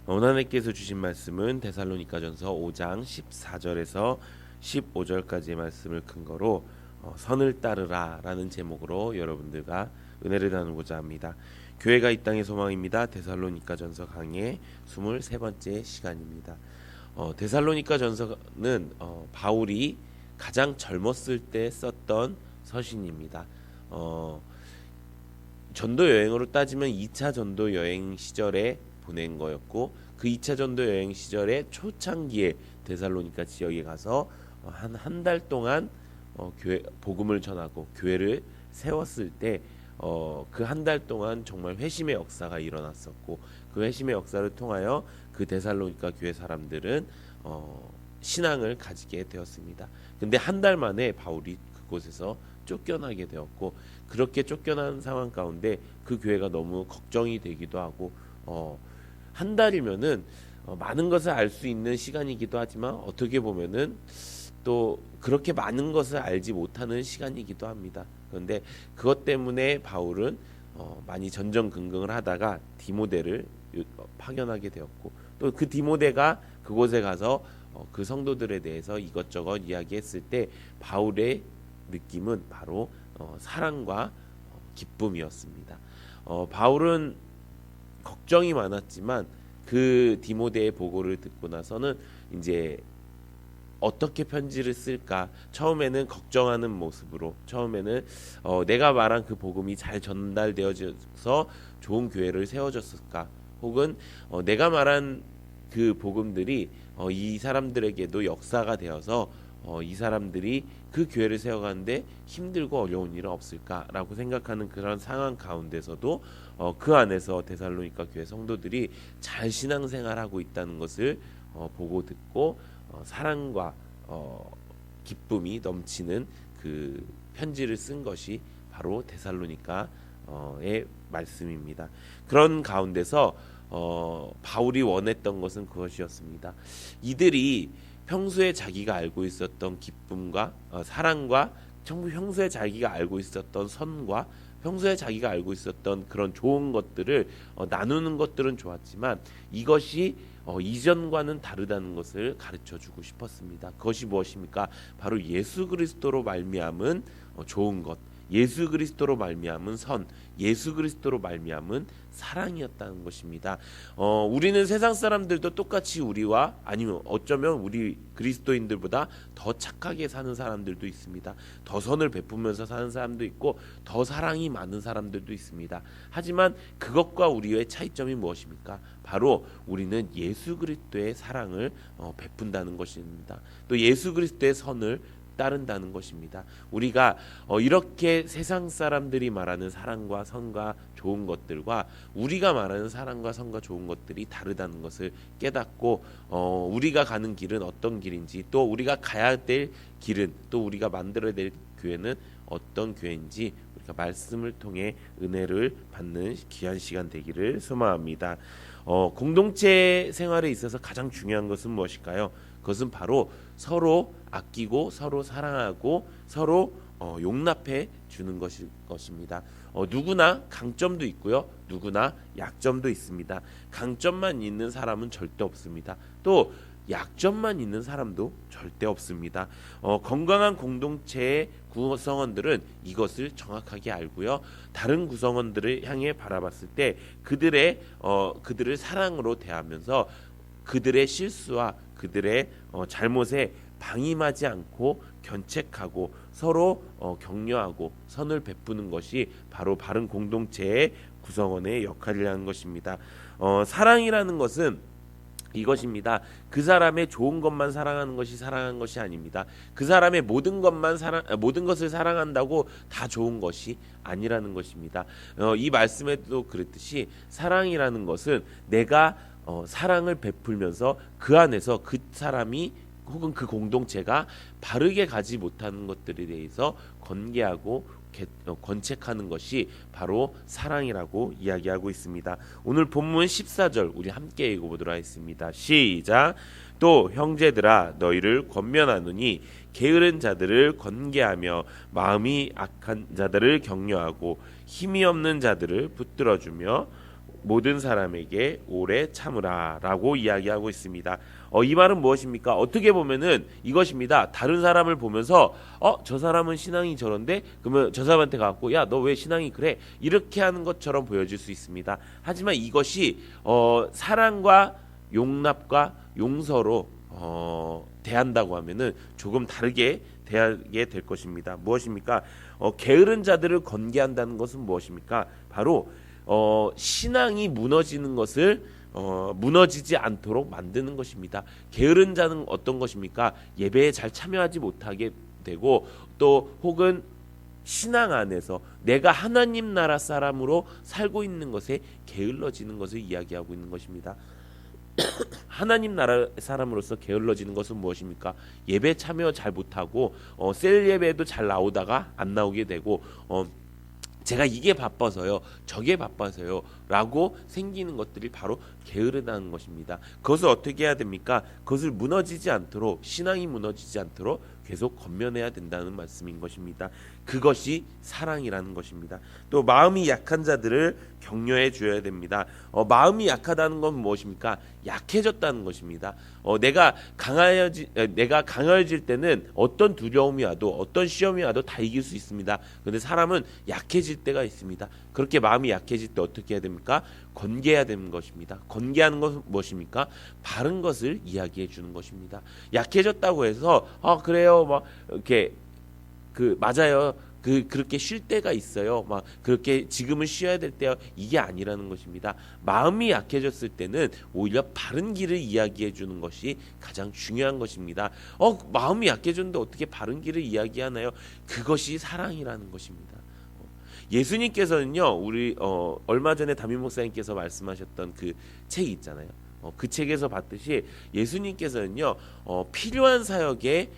오늘 하나님께서 주신 말씀은 데살로니가전서 5장 14절에서 15절까지의 말씀을 근거로 선을 따르라라는 제목으로 여러분들과 은혜를 나누고자 합니다. 교회가 이 땅의 소망입니다. 데살로니가전서 강의 23번째 시간입니다. 데살로니가전서는 바울이 가장 젊었을 때 썼던 서신입니다. 전도 여행으로 따지면 2차 전도 여행 시절에 보낸 거였고, 그 2차 전도 여행 시절에 초창기에 데살로니가 지역에 가서 한 달 동안 교회 복음을 전하고 교회를 세웠을 때 그 한 달 동안 정말 회심의 역사가 일어났었고, 그 회심의 역사를 통하여 그 데살로니가 교회 사람들은 신앙을 가지게 되었습니다. 근데 한 달 만에 바울이 그곳에서 쫓겨나게 되었고, 그렇게 쫓겨난 상황 가운데 그 교회가 너무 걱정이 되기도 하고, 한 달이면은 많은 것을 알 수 있는 시간이기도 하지만 어떻게 보면은 또 그렇게 많은 것을 알지 못하는 시간이기도 합니다. 그런데 그것 때문에 바울은 많이 전전긍긍을 하다가 디모데를 파견하게 되었고, 또 그 디모데가 그곳에 가서 그 성도들에 대해서 이것저것 이야기했을 때 바울의 느낌은 바로 사랑과 기쁨이었습니다. 바울은 걱정이 많았지만 그 디모데의 보고를 듣고 나서는 이제 어떻게 편지를 쓸까, 처음에는 걱정하는 모습으로, 처음에는 내가 말한 그 복음이 잘 전달되어져서 좋은 교회를 세워졌을까, 혹은 내가 말한 그 복음들이 이 사람들에게도 역사가 되어서 이 사람들이 그 교회를 세워가는데 힘들고 어려운 일은 없을까라고 생각하는 그런 상황 가운데서도 그 안에서 데살로니가 교회 성도들이 잘 신앙생활하고 있다는 것을 보고 듣고 사랑과 기쁨이 넘치는 그 편지를 쓴 것이 바로 데살로니가의 말씀입니다. 그런 가운데서 바울이 원했던 것은 그것이었습니다. 이들이 평소에 자기가 알고 있었던 기쁨과 사랑과, 평소에 자기가 알고 있었던 선과, 평소에 자기가 알고 있었던 그런 좋은 것들을 나누는 것들은 좋았지만 이것이 이전과는 다르다는 것을 가르쳐주고 싶었습니다. 그것이 무엇입니까? 바로 예수 그리스도로 말미암은 좋은 것, 예수 그리스도로 말미암은 선, 예수 그리스도로 말미암은 사랑이었다는 것입니다. 우리는 세상 사람들도 똑같이 우리와, 아니면 어쩌면 우리 그리스도인들보다 더 착하게 사는 사람들도 있습니다. 더 선을 베푸면서 사는 사람도 있고 더 사랑이 많은 사람들도 있습니다. 하지만 그것과 우리의 차이점이 무엇입니까? 바로 우리는 예수 그리스도의 사랑을 베푼다는 것입니다. 또 예수 그리스도의 선을 따른다는 것입니다. 우리가 이렇게 세상 사람들이 말하는 사랑과 선과 좋은 것들과 우리가 말하는 사랑과 선과 좋은 것들이 다르다는 것을 깨닫고 우리가 가는 길은 어떤 길인지, 또 우리가 가야 될 길은, 또 우리가 만들어야 될 교회는 어떤 교회인지 우리가 말씀을 통해 은혜를 받는 귀한 시간 되기를 소망합니다. 공동체 생활에 있어서 가장 중요한 것은 무엇일까요? 그것은 바로 서로 아끼고 서로 사랑하고 서로 용납해 주는 것입니다. 누구나 강점도 있고요, 누구나 약점도 있습니다. 강점만 있는 사람은 절대 없습니다. 또 약점만 있는 사람도 절대 없습니다. 건강한 공동체의 구성원들은 이것을 정확하게 알고요, 다른 구성원들을 향해 바라봤을 때 그들을 사랑으로 대하면서 그들의 실수와 그들의 잘못에 방임하지 않고 견책하고 서로 격려하고 선을 베푸는 것이 바로 바른 공동체의 구성원의 역할이라는 것입니다. 사랑이라는 것은 이것입니다. 그 사람의 좋은 것만 사랑하는 것이 사랑하는 것이 아닙니다. 그 사람의 모든 것을 사랑한다고 다 좋은 것이 아니라는 것입니다. 이 말씀에도 그랬듯이 사랑이라는 것은 내가 사랑을 베풀면서 그 안에서 그 사람이 혹은 그 공동체가 바르게 가지 못하는 것들에 대해서 권계하고 권책하는 것이 바로 사랑이라고 이야기하고 있습니다. 오늘 본문 14절 우리 함께 읽어보도록 하겠습니다. 시작. 또 형제들아, 너희를 권면하노니 게으른 자들을 권계하며 마음이 악한 자들을 격려하고 힘이 없는 자들을 붙들어주며 모든 사람에게 오래 참으라라고 이야기하고 있습니다. 이 말은 무엇입니까? 어떻게 보면은 이것입니다. 다른 사람을 보면서 저 사람은 신앙이 저런데 그러면 저 사람한테 가고 야, 너 왜 신앙이 그래? 이렇게 하는 것처럼 보여질 수 있습니다. 하지만 이것이 사랑과 용납과 용서로 대한다고 하면은 조금 다르게 대하게 될 것입니다. 무엇입니까? 게으른 자들을 건개한다는 것은 무엇입니까? 바로 신앙이 무너지는 것을 무너지지 않도록 만드는 것입니다. 게으른 자는 어떤 것입니까? 예배에 잘 참여하지 못하게 되고 또 혹은 신앙 안에서 내가 하나님 나라 사람으로 살고 있는 것에 게을러지는 것을 이야기하고 있는 것입니다. 하나님 나라 사람으로서 게을러지는 것은 무엇입니까? 예배 참여 잘 못하고 셀 예배도 잘 나오다가 안 나오게 되고 제가 이게 바빠서요, 저게 바빠서요 라고 생기는 것들이 바로 게으르다는 것입니다. 그것을 어떻게 해야 됩니까? 그것을 무너지지 않도록, 신앙이 무너지지 않도록 계속 건면해야 된다는 말씀인 것입니다. 그것이 사랑이라는 것입니다. 또 마음이 약한 자들을 격려해 줘야 됩니다. 마음이 약하다는 건 무엇입니까? 약해졌다는 것입니다. 내가 강해질 때는 어떤 두려움이 와도 어떤 시험이 와도 다 이길 수 있습니다. 그런데 사람은 약해질 때가 있습니다. 그렇게 마음이 약해질 때 어떻게 해야 됩니까? 건개해야 되는 것입니다. 건개하는 것은 무엇입니까? 바른 것을 이야기해 주는 것입니다. 약해졌다고 해서 그래요, 막 이렇게 맞아요. 그렇게 쉴 때가 있어요. 막 그렇게 지금은 쉬어야 될 때요. 이게 아니라는 것입니다. 마음이 약해졌을 때는 오히려 바른 길을 이야기해 주는 것이 가장 중요한 것입니다. 마음이 약해졌는데 어떻게 바른 길을 이야기하나요? 그것이 사랑이라는 것입니다. 예수님께서는요, 우리 얼마 전에 담임 목사님께서 말씀하셨던 그 책이 있잖아요. 그 책에서 봤듯이 예수님께서는요, 필요한 사역에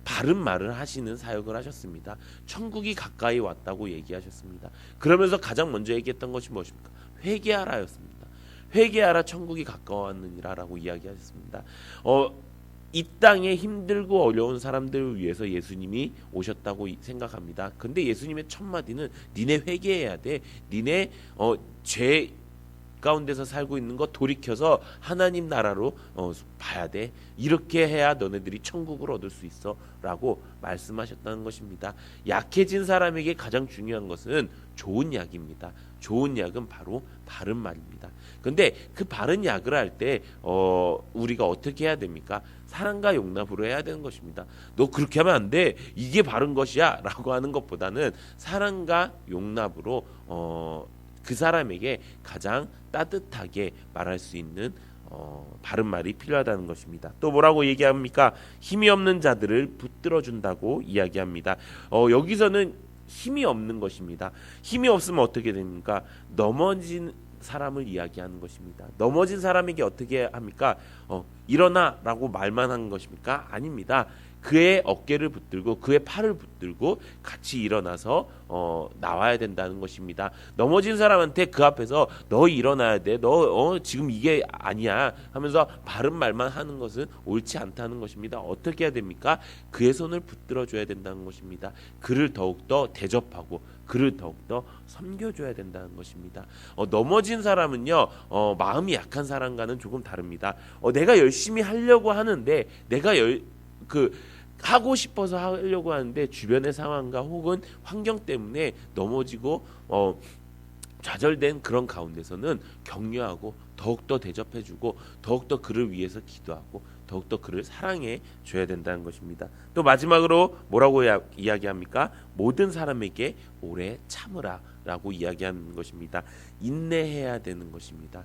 바른 말을 하시는 사역을 하셨습니다. 천국이 가까이 왔다고 얘기하셨습니다. 그러면서 가장 먼저 얘기했던 것이 무엇입니까? 회개하라였습니다. 회개하라, 천국이 가까웠느니라라고 이야기하셨습니다. 이 땅에 힘들고 어려운 사람들을 위해서 예수님이 오셨다고 생각합니다. 근데 예수님의 첫 마디는 니네 회개해야 돼. 니네 죄 가운데서 살고 있는 것 돌이켜서 하나님 나라로 봐야 돼. 이렇게 해야 너네들이 천국을 얻을 수 있어 라고 말씀하셨다는 것입니다. 약해진 사람에게 가장 중요한 것은 좋은 약입니다. 좋은 약은 바로 바른 말입니다. 근데 그 바른 약을 할 때 우리가 어떻게 해야 됩니까? 사랑과 용납으로 해야 되는 것입니다. 너 그렇게 하면 안 돼. 이게 바른 것이야 라고 하는 것보다는 사랑과 용납으로 그 사람에게 가장 따뜻하게 말할 수 있는 바른 말이 필요하다는 것입니다. 또 뭐라고 얘기합니까? 힘이 없는 자들을 붙들어 준다고 이야기합니다. 여기서는 힘이 없는 것입니다. 힘이 없으면 어떻게 됩니까? 넘어진 사람을 이야기하는 것입니다. 넘어진 사람에게 어떻게 합니까? 일어나라고 말만 하는 것입니까? 아닙니다. 그의 어깨를 붙들고 그의 팔을 붙들고 같이 일어나서 나와야 된다는 것입니다. 넘어진 사람한테 그 앞에서 너 일어나야 돼. 너 지금 이게 아니야 하면서 바른 말만 하는 것은 옳지 않다는 것입니다. 어떻게 해야 됩니까? 그의 손을 붙들어 줘야 된다는 것입니다. 그를 더욱더 대접하고 그를 더욱더 섬겨줘야 된다는 것입니다. 넘어진 사람은요, 마음이 약한 사람과는 조금 다릅니다. 내가 열심히 하려고 하는데 내가 하고 싶어서 하려고 하는데 주변의 상황과 혹은 환경 때문에 넘어지고 좌절된 그런 가운데서는 격려하고 더욱더 대접해주고 더욱더 그를 위해서 기도하고 더욱더 그를 사랑해 줘야 된다는 것입니다. 또 마지막으로 뭐라고 이야기합니까? 모든 사람에게 오래 참으라 라고 이야기하는 것입니다. 인내해야 되는 것입니다.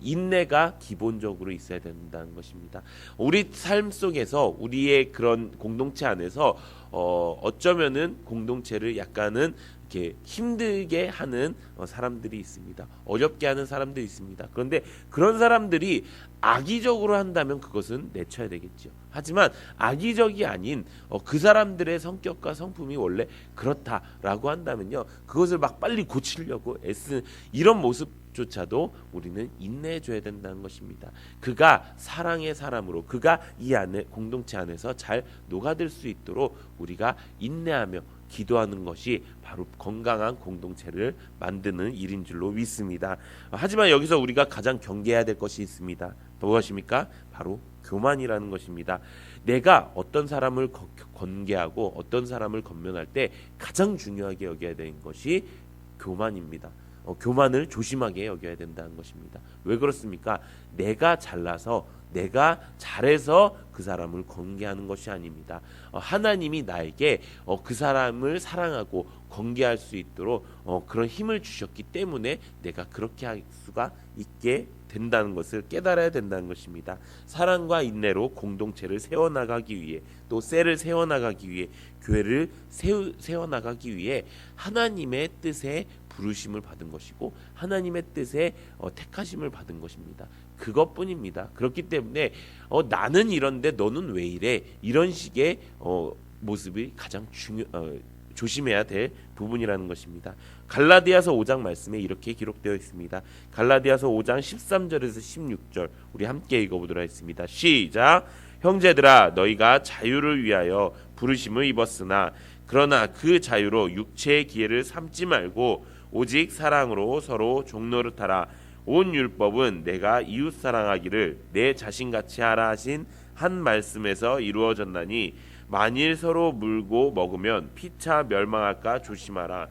인내가 기본적으로 있어야 된다는 것입니다. 우리 삶 속에서 우리의 그런 공동체 안에서 어쩌면은 공동체를 약간은 이렇게 힘들게 하는 사람들이 있습니다. 어렵게 하는 사람들이 있습니다. 그런데 그런 사람들이 악의적으로 한다면 그것은 내쳐야 되겠죠. 하지만 악의적이 아닌 그 사람들의 성격과 성품이 원래 그렇다라고 한다면요, 그것을 막 빨리 고치려고 애쓰는 이런 모습조차도 우리는 인내해줘야 된다는 것입니다. 그가 사랑의 사람으로, 그가 이 안에 공동체 안에서 잘 녹아들 수 있도록 우리가 인내하며 기도하는 것이 바로 건강한 공동체를 만드는 일인 줄로 믿습니다. 하지만 여기서 우리가 가장 경계해야 될 것이 있습니다. 무엇입니까? 바로 교만이라는 것입니다. 내가 어떤 사람을 권계하고 어떤 사람을 권면할 때 가장 중요하게 여겨야 되는 것이 교만입니다. 교만을 조심하게 여겨야 된다는 것입니다. 왜 그렇습니까? 내가 잘나서 내가 잘해서 그 사람을 권계하는 것이 아닙니다. 하나님이 나에게 그 사람을 사랑하고 권계할 수 있도록 그런 힘을 주셨기 때문에 내가 그렇게 할 수가 있게 된다는 것을 깨달아야 된다는 것입니다. 사랑과 인내로 공동체를 세워나가기 위해, 또 셀을 세워나가기 위해, 교회를 세워나가기 위해 하나님의 뜻에 부르심을 받은 것이고 하나님의 뜻에 택하심을 받은 것입니다. 그것뿐입니다. 그렇기 때문에 나는 이런데 너는 왜 이래? 이런 식의 모습이 가장 조심해야 될 부분이라는 것입니다. 갈라디아서 5장 말씀에 이렇게 기록되어 있습니다. 갈라디아서 5장 13절에서 16절 우리 함께 읽어보도록 하겠습니다. 시작. 형제들아, 너희가 자유를 위하여 부르심을 입었으나 그러나 그 자유로 육체의 기회를 삼지 말고 오직 사랑으로 서로 종노릇하라. 온 율법은 내가 이웃 사랑하기를 내 자신같이 하라 하신 한 말씀에서 이루어졌나니 만일 서로 물고 먹으면 피차 멸망할까 조심하라.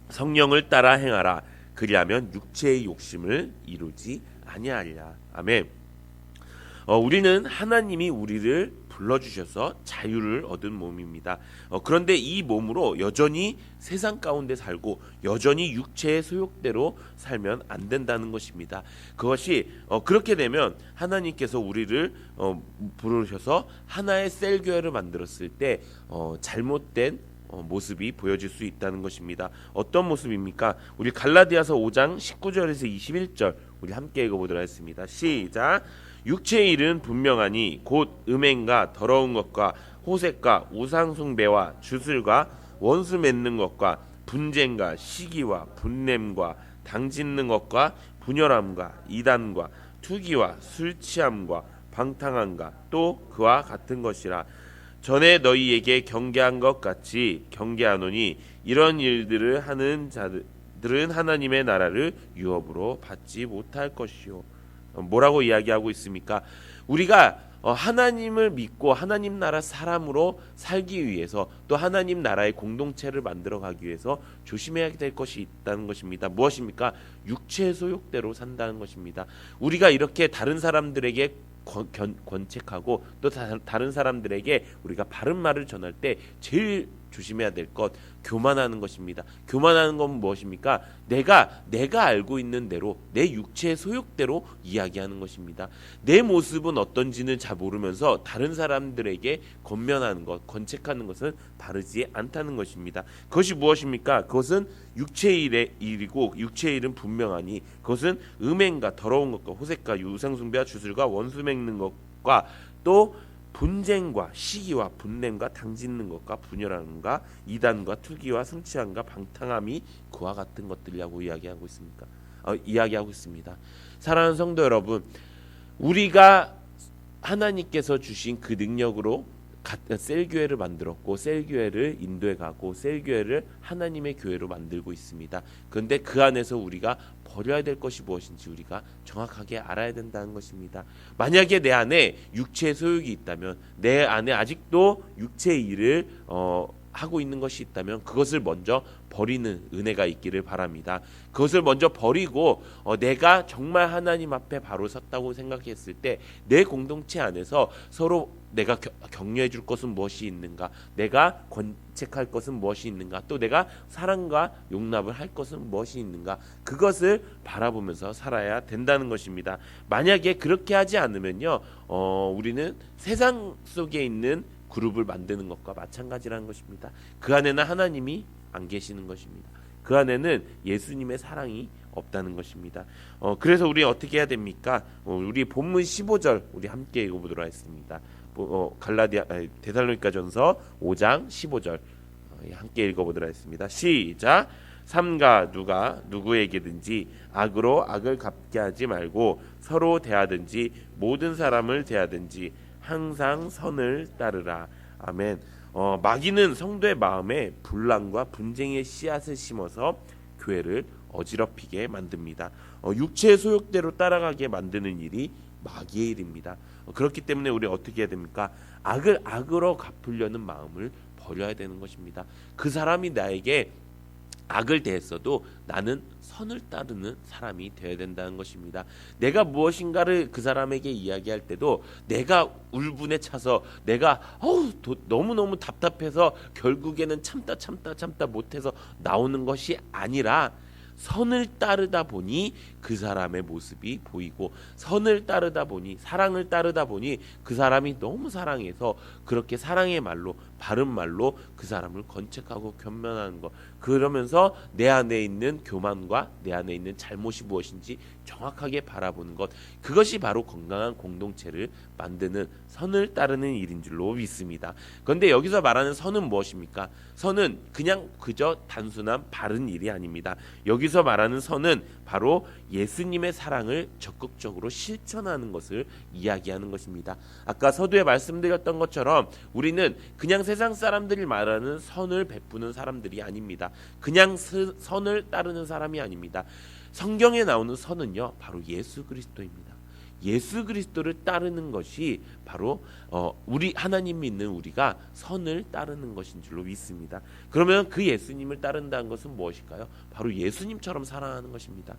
성령을 따라 행하라. 그리하면 육체의 욕심을 이루지 아니하리라. 아멘. 우리는 하나님이 우리를 불러주셔서 자유를 얻은 몸입니다. 그런데 이 몸으로 여전히 세상 가운데 살고 여전히 육체의 소욕대로 살면 안 된다는 것입니다. 그것이 그렇게 되면 하나님께서 우리를 부르셔서 하나의 셀교회를 만들었을 때 잘못된 모습이 보여질 수 있다는 것입니다. 어떤 모습입니까? 우리 갈라디아서 5장 19절에서 21절 우리 함께 읽어보도록 하겠습니다. 시작. 육체의 일은 분명하니 곧 음행과 더러운 것과 호색과 우상숭배와 주술과 원수 맺는 것과 분쟁과 시기와 분냄과 당짓는 것과 분열함과 이단과 투기와 술취함과 방탕함과 또 그와 같은 것이라. 전에 너희에게 경계한 것 같이 경계하노니 이런 일들을 하는 자들은 하나님의 나라를 유업으로 받지 못할 것이요. 뭐라고 이야기하고 있습니까? 우리가 하나님을 믿고 하나님 나라 사람으로 살기 위해서, 또 하나님 나라의 공동체를 만들어가기 위해서 조심해야 될 것이 있다는 것입니다. 무엇입니까? 육체의 소욕대로 산다는 것입니다. 우리가 이렇게 다른 사람들에게 권책하고 또 다른 사람들에게 우리가 바른 말을 전할 때 제일 조심해야 될 것, 교만하는 것입니다. 교만하는 건 무엇입니까? 내가 알고 있는 대로 내 육체의 소욕대로 이야기하는 것입니다. 내 모습은 어떤지는 잘 모르면서 다른 사람들에게 권면하는 것, 권책하는 것은 바르지 않다는 것입니다. 그것이 무엇입니까? 그것은 육체의 일이고 육체의 일은 분명하니 그것은 음행과 더러운 것과 호색과 우상숭배와 주술과 원수 맺는 것과 또 분쟁과 시기와 분냄과 당짓는 것과 분열함과 이단과 투기와 승치함과 방탕함이 그와 같은 것들이라고 이야기하고 있습니다. 사랑하는 성도 여러분, 우리가 하나님께서 주신 그 능력으로 셀교회를 만들었고 셀교회를 인도해 가고 셀교회를 하나님의 교회로 만들고 있습니다. 그런데 그 안에서 우리가 버려야 될 것이 무엇인지 우리가 정확하게 알아야 된다는 것입니다. 만약에 내 안에 육체의 소욕이 있다면, 내 안에 아직도 육체의 일을 하고 있는 것이 있다면 그것을 먼저 버리는 은혜가 있기를 바랍니다. 그것을 먼저 버리고 내가 정말 하나님 앞에 바로 섰다고 생각했을 때 내 공동체 안에서 서로 내가 격려해 줄 것은 무엇이 있는가, 내가 권책할 것은 무엇이 있는가, 또 내가 사랑과 용납을 할 것은 무엇이 있는가, 그것을 바라보면서 살아야 된다는 것입니다. 만약에 그렇게 하지 않으면요, 우리는 세상 속에 있는 그룹을 만드는 것과 마찬가지라는 것입니다. 그 안에는 하나님이 안 계시는 것입니다. 그 안에는 예수님의 사랑이 없다는 것입니다. 그래서 우리 어떻게 해야 됩니까? 우리 본문 15절 우리 함께 읽어보도록 하겠습니다. 데살로니가전서 5장 15절 함께 읽어보도록 하겠습니다. 시작. 삼가 누가 누구에게든지 악으로 악을 갚게 하지 말고 서로 대하든지 모든 사람을 대하든지 항상 선을 따르라. 아멘. 마귀는 성도의 마음에 분란과 분쟁의 씨앗을 심어서 교회를 어지럽히게 만듭니다. 육체의 소욕대로 따라가게 만드는 일이 마귀의 일입니다. 그렇기 때문에 우리 어떻게 해야 됩니까? 악을 악으로 갚으려는 마음을 버려야 되는 것입니다. 그 사람이 나에게 악을 대했어도 나는 선을 따르는 사람이 되어야 된다는 것입니다. 내가 무엇인가를 그 사람에게 이야기할 때도 내가 울분에 차서 내가 너무너무 답답해서 결국에는 참다 못해서 나오는 것이 아니라 선을 따르다 보니 그 사람의 모습이 보이고 선을 따르다 보니 사랑을 따르다 보니 그 사람이 너무 사랑해서 그렇게 사랑의 말로 바른 말로 그 사람을 건책하고 견면하는 것, 그러면서 내 안에 있는 교만과 내 안에 있는 잘못이 무엇인지 정확하게 바라보는 것, 그것이 바로 건강한 공동체를 만드는 선을 따르는 일인 줄로 믿습니다. 그런데 여기서 말하는 선은 무엇입니까? 선은 그냥 그저 단순한 바른 일이 아닙니다. 여기서 말하는 선은 바로 예수님의 사랑을 적극적으로 실천하는 것을 이야기하는 것입니다. 아까 서두에 말씀드렸던 것처럼 우리는 그냥 세상 사람들이 말하는 선을 베푸는 사람들이 아닙니다. 그냥 선을 따르는 사람이 아닙니다. 성경에 나오는 선은요, 바로 예수 그리스도입니다. 예수 그리스도를 따르는 것이 바로 우리 하나님 믿는 우리가 선을 따르는 것인 줄로 믿습니다. 그러면 그 예수님을 따른다는 것은 무엇일까요? 바로 예수님처럼 사랑하는 것입니다.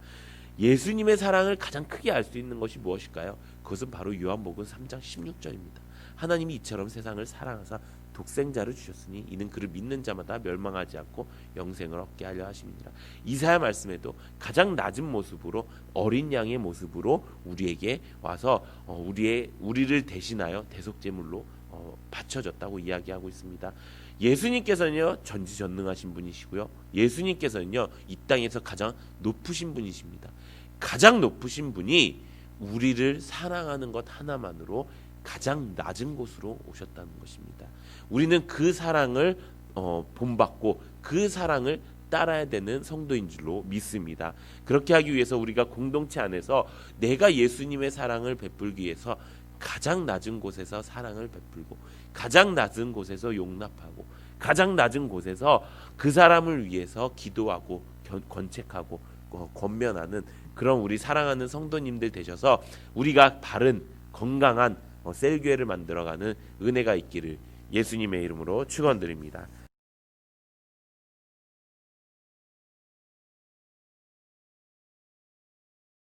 예수님의 사랑을 가장 크게 알 수 있는 것이 무엇일까요? 그것은 바로 요한복음 3장 16절입니다. 하나님이 이처럼 세상을 사랑하사 독생자를 주셨으니 이는 그를 믿는 자마다 멸망하지 않고 영생을 얻게 하려 하심이니라. 이사야 말씀에도 가장 낮은 모습으로 어린 양의 모습으로 우리에게 와서 우리를 대신하여 대속제물로 바쳐졌다고 이야기하고 있습니다. 예수님께서는요, 전지전능하신 분이시고요, 예수님께서는요, 이 땅에서 가장 높으신 분이십니다. 가장 높으신 분이 우리를 사랑하는 것 하나만으로 가장 낮은 곳으로 오셨다는 것입니다. 우리는 그 사랑을 본받고 그 사랑을 따라야 되는 성도인 줄로 믿습니다. 그렇게 하기 위해서 우리가 공동체 안에서 내가 예수님의 사랑을 베풀기 위해서 가장 낮은 곳에서 사랑을 베풀고 가장 낮은 곳에서 용납하고 가장 낮은 곳에서 그 사람을 위해서 기도하고 권책하고 권면하는 그런 우리 사랑하는 성도님들 되셔서 우리가 바른 건강한 셀교회를 만들어가는 은혜가 있기를 예수님의 이름으로 축원드립니다.